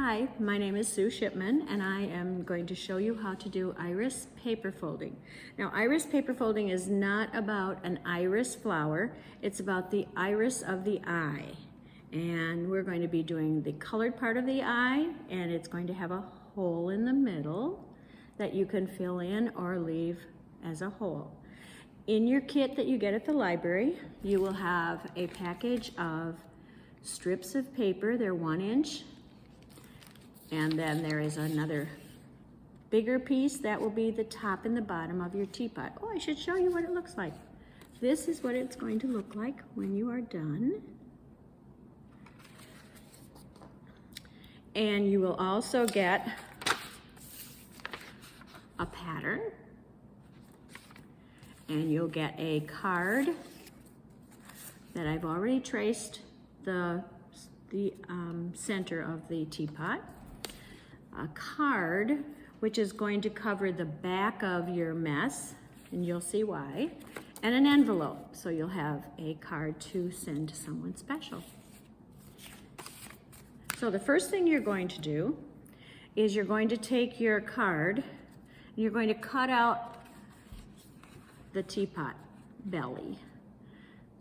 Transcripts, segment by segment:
Hi, my name is Sue Shipman and I am going to show you how to do iris paper folding. Now, iris paper folding is not about an iris flower, it's about the iris of the eye. And we're going to be doing the colored part of the eye, and it's going to have a hole in the middle that you can fill in or leave as a hole. In your kit that you get at the library, you will have a package of strips of paper. They're 1 inch. And then there is another bigger piece that will be the top and the bottom of your teapot. Oh, I should show you what it looks like. This is what it's going to look like when you are done. And you will also get a pattern. And you'll get a card that I've already traced the center of the teapot. A card which is going to cover the back of your mess, and you'll see why, and an envelope, so you'll have a card to send to someone special. So the first thing you're going to do is you're going to take your card and you're going to cut out the teapot belly.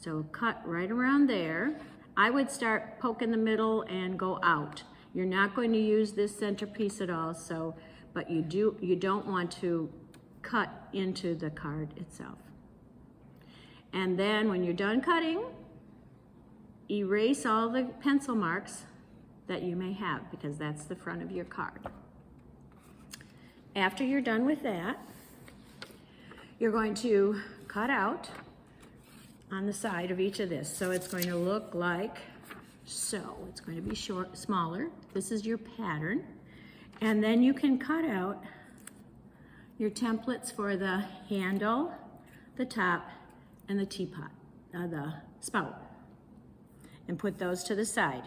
So cut right around there. I would start poking the middle and go out. You're not going to use this centerpiece at all, but you don't want to cut into the card itself. And then when you're done cutting, erase all the pencil marks that you may have, because that's the front of your card. After you're done with that, you're going to cut out on the side of each of this. So it's going to look like so. It's going to be smaller. This is your pattern. And then you can cut out your templates for the handle, the top, and the teapot, the spout, and put those to the side.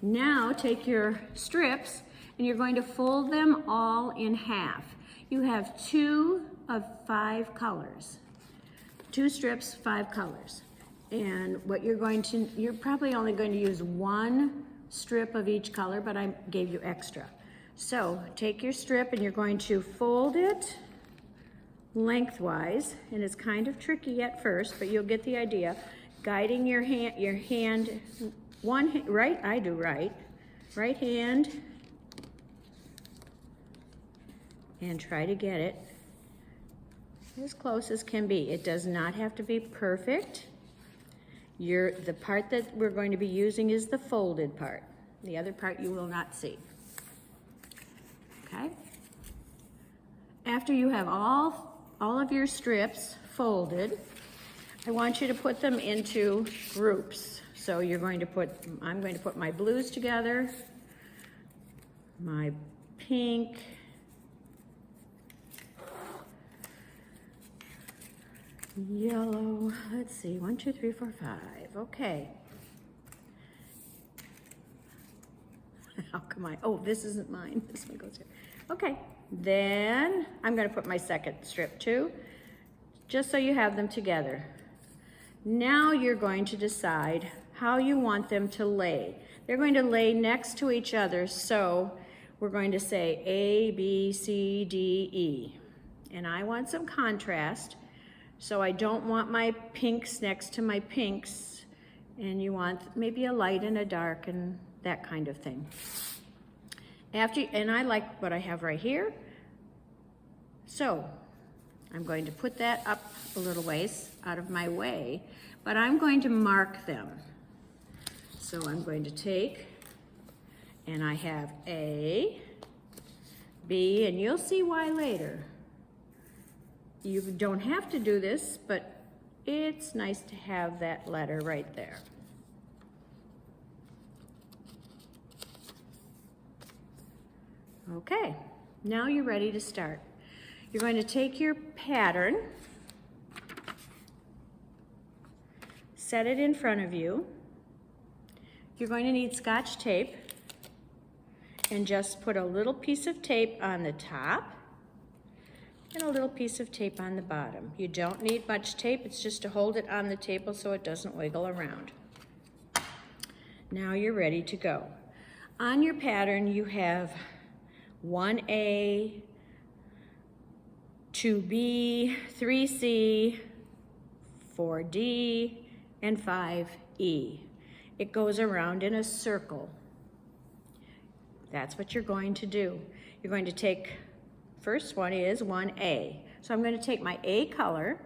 Now take your strips and you're going to fold them all in half. You have 2 of 5 colors. 2 strips, 5 colors. And what you're probably only going to use 1 strip of each color, but I gave you extra. So take your strip and you're going to fold it lengthwise, and it's kind of tricky at first, but you'll get the idea. Guiding your hand, right hand, and try to get it as close as can be. It does not have to be perfect. The part that we're going to be using is the folded part. The other part you will not see. Okay? After you have all of your strips folded, I want you to put them into groups. So I'm going to put my blues together, my pink, yellow, let's see, 1, 2, 3, 4, 5, okay. How come oh, this isn't mine, this one goes here. Okay, then I'm gonna put my second strip too, just so you have them together. Now you're going to decide how you want them to lay. They're going to lay next to each other, so we're going to say A, B, C, D, E. And I want some contrast. So I don't want my pinks next to my pinks, and you want maybe a light and a dark and that kind of thing. And I like what I have right here. So I'm going to put that up a little ways out of my way, but I'm going to mark them. So I'm going to take, and I have A, B, and you'll see why later. You don't have to do this, but it's nice to have that letter right there. Okay, now you're ready to start. You're going to take your pattern, set it in front of you. You're going to need Scotch tape, and just put a little piece of tape on the top and a little piece of tape on the bottom. You don't need much tape, it's just to hold it on the table so it doesn't wiggle around. Now you're ready to go. On your pattern, you have 1A, 2B, 3C, 4D, and 5E. It goes around in a circle. That's what you're going to do. You're going to take, first one is 1A. So I'm going to take my A color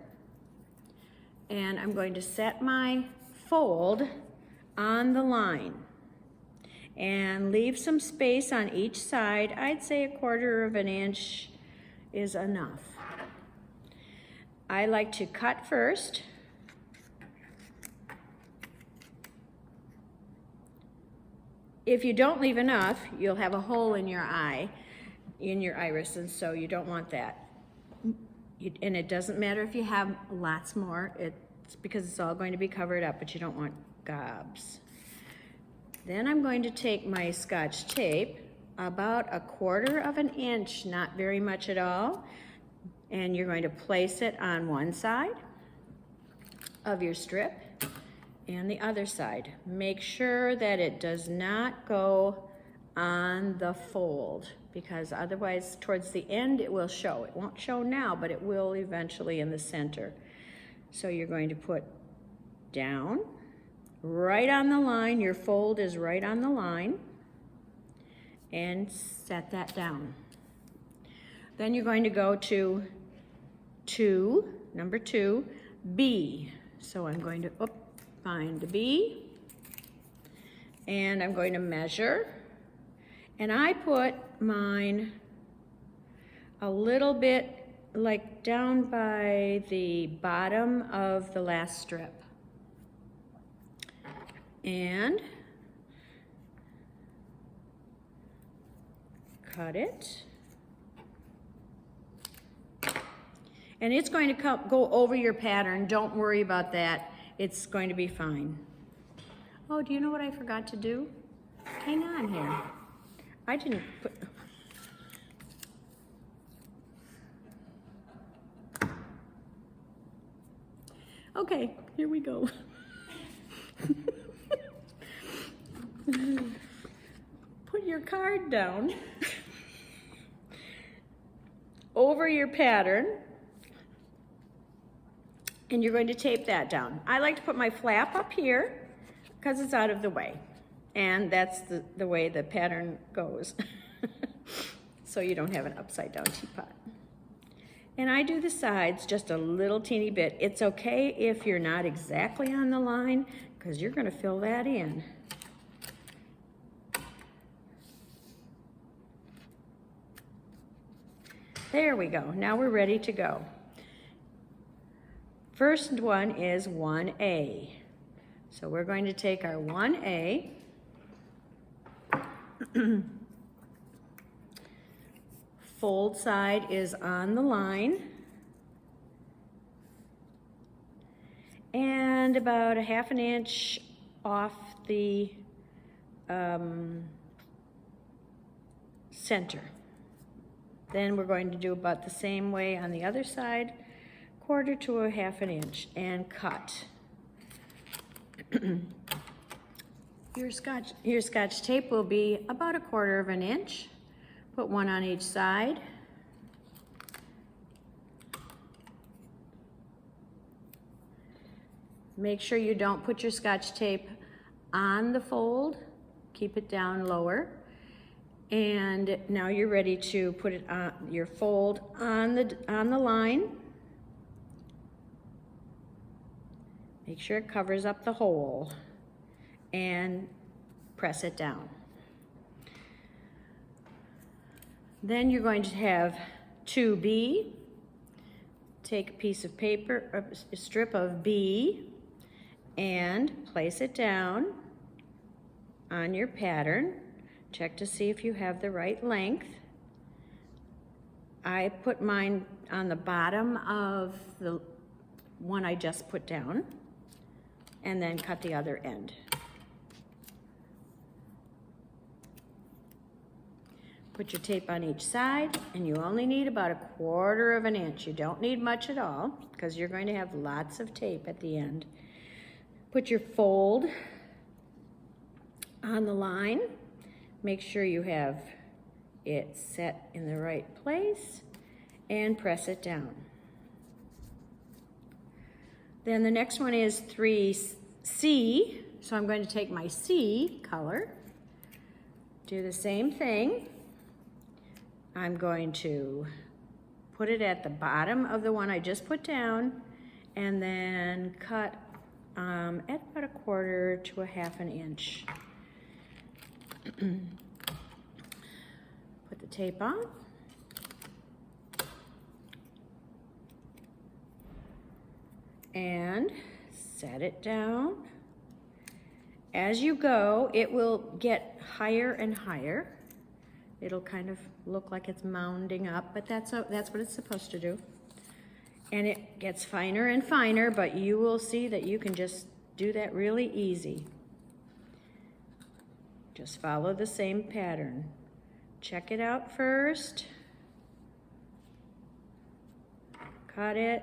and I'm going to set my fold on the line and leave some space on each side. I'd say 1/4 of an inch is enough. I like to cut first. If you don't leave enough, you'll have a hole in your eye, in your iris, and so you don't want that. And it doesn't matter if you have lots more, it's because it's all going to be covered up, but you don't want gobs. Then I'm going to take my Scotch tape, about 1/4 of an inch, not very much at all, and you're going to place it on one side of your strip and the other side. Make sure that it does not go on the fold, because otherwise towards the end it will show. It won't show now, but it will eventually in the center. So you're going to put down, right on the line, your fold is right on the line, and set that down. Then you're going to go to number 2, B. So I'm going to find the B, and I'm going to measure, and I put mine a little bit like down by the bottom of the last strip, and cut it, and it's going to go over your pattern. Don't worry about that. It's going to be fine. Oh, do you know what I forgot to do? Hang on here. I didn't put... Okay, here we go. Put your card down over your pattern, and you're going to tape that down. I like to put my flap up here because it's out of the way, and that's the way the pattern goes. So you don't have an upside down teapot. And I do the sides just a little teeny bit. It's okay if you're not exactly on the line, because you're going to fill that in. There we go. Now we're ready to go. First one is 1A. So we're going to take our 1A, fold side is on the line, and about 1/2 inch off the center. Then we're going to do about the same way on the other side, 1/4 to 1/2 inch, and cut. Your scotch tape will be about 1/4 of an inch. Put one on each side. Make sure you don't put your scotch tape on the fold. Keep it down lower. And now you're ready to put it on your fold on the line. Make sure it covers up the hole and press it down. Then you're going to have 2B. Take a piece of paper, a strip of B, and place it down on your pattern. Check to see if you have the right length. I put mine on the bottom of the one I just put down, and then cut the other end. Put your tape on each side, and you only need about 1/4 of an inch. You don't need much at all, because you're going to have lots of tape at the end. Put your fold on the line. Make sure you have it set in the right place and press it down. Then the next one is 3C. So I'm going to take my C color, do the same thing. I'm going to put it at the bottom of the one I just put down and then cut at about 1/4 to 1/2 inch. Put the tape on. And set it down. As you go, it will get higher and higher. It'll kind of look like it's mounding up, but that's what it's supposed to do. And it gets finer and finer, but you will see that you can just do that really easy. Just follow the same pattern. Check it out first. Cut it.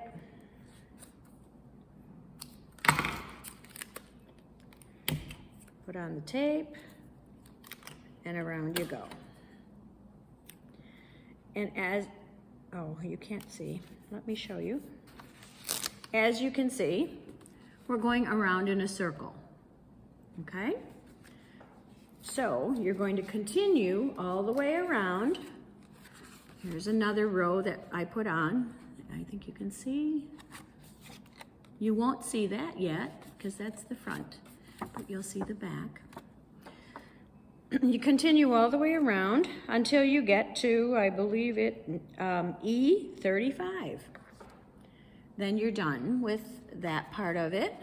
Put on the tape, and around you go. And oh, you can't see. Let me show you. As you can see, we're going around in a circle, okay? So you're going to continue all the way around. Here's another row that I put on. I think you can see. You won't see that yet because that's the front, but you'll see the back. You continue all the way around until you get to, I believe E35. Then you're done with that part of it,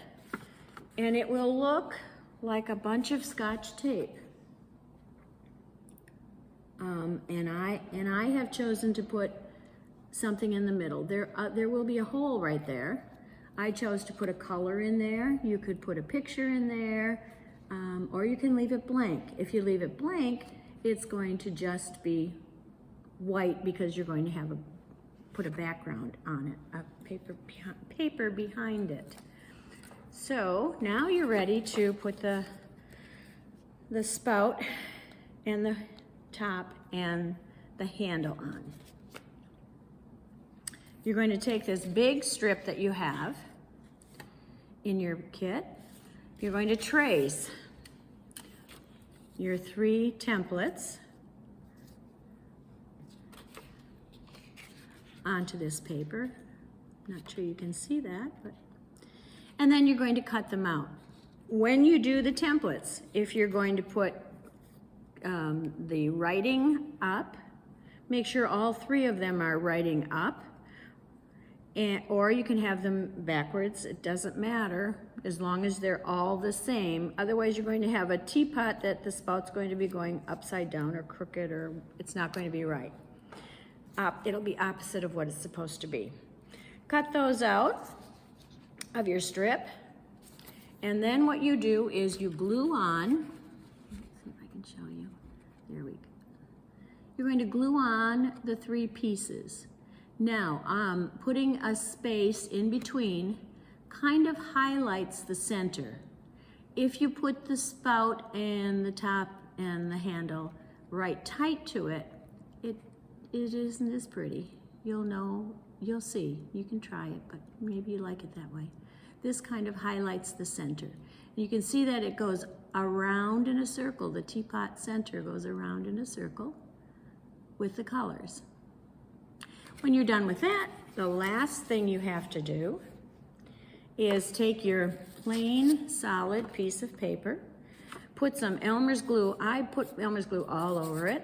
and it will look like a bunch of Scotch tape. And I have chosen to put something in the middle. There will be a hole right there. I chose to put a color in there. You could put a picture in there, or you can leave it blank. If you leave it blank, it's going to just be white because you're going to put a background on it, a paper behind it. So now you're ready to put the spout and the top and the handle on. You're going to take this big strip that you have in your kit. You're going to trace your 3 templates onto this paper. Not sure you can see that, and then you're going to cut them out. When you do the templates, if you're going to put the writing up, make sure all 3 of them are writing up, or you can have them backwards. It doesn't matter as long as they're all the same. Otherwise, you're going to have a teapot that the spout's going to be going upside down or crooked, or it's not going to be right. It'll be opposite of what it's supposed to be. Cut those out of your strip, and then what you do is you glue on. Let's see if I can show you. There we go. You're going to glue on the 3 pieces. Now, putting a space in between kind of highlights the center. If you put the spout and the top and the handle right tight to it, it isn't as pretty. You'll know, you'll see. You can try it, but maybe you like it that way. This kind of highlights the center. You can see that it goes around in a circle. The teapot center goes around in a circle with the colors. When you're done with that, the last thing you have to do is take your plain solid piece of paper, put some Elmer's glue. I put Elmer's glue all over it.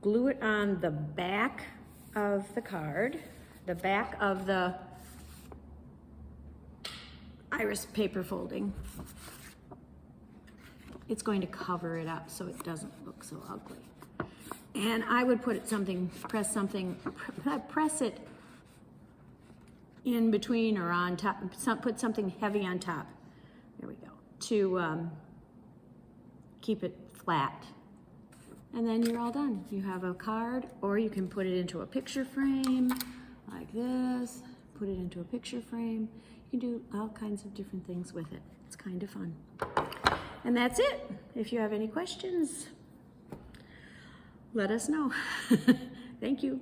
Glue it on the back of the card, the back of the iris paper folding. It's going to cover it up so it doesn't look so ugly. And I would put press it in between or on top, put something heavy on top. There we go, to keep it flat. And then you're all done. You have a card, or you can put it into a picture frame like this, put it into a picture frame. You can do all kinds of different things with it. It's kind of fun. And that's it. If you have any questions, let us know. Thank you.